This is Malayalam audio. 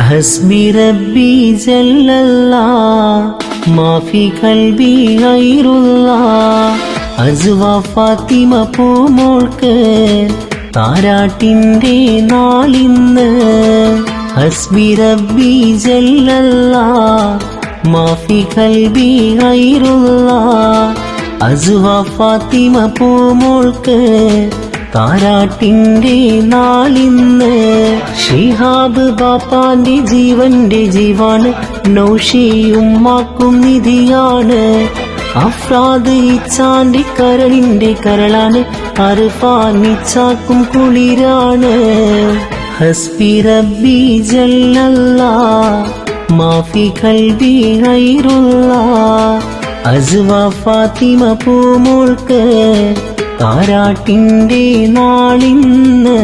ഹസ്ബി റബ്ബി ജല്ലല്ലാഹ് മാഫി ഖൽബി ഗൈറുല്ലാഹ്. അസ്വ ഫാത്തിമ പൂമോൾക്ക് താരാട്ടിൻ്റെ നാളിന്ന്. ഹസ്ബി റബ്ബി ജല്ലല്ലാഹ് മാഫി ഖൽബി ഗൈറുല്ലാഹ്. അസ്വ ഫാത്തിമ പൂമോൾക്ക് താരാട്ടിൻ്റെ നാളിന്ന്. ഷിഹാബ് ബാപ്പാന്റെ ജീവന്റെ ജീവാണ്, നൗഷിയുമ്മാക്കും നിധിയാണ്. അഫ്രാദ് ഇച്ചാന്റെ കരളിന്റെ കരളാണ്, അർഫാൻ ഇച്ചാക്കും കുളിരാണ്. ഹസ്ബി റബ്ബി ജല്ലല്ലാഹ് മാഫി ഖൽബി ഗൈറുല്ലാഹ്. അസ്വ ഫാത്തിമ പൂമോൾക്ക് താരാട്ടിൻ്റെ നാളിന്ന്.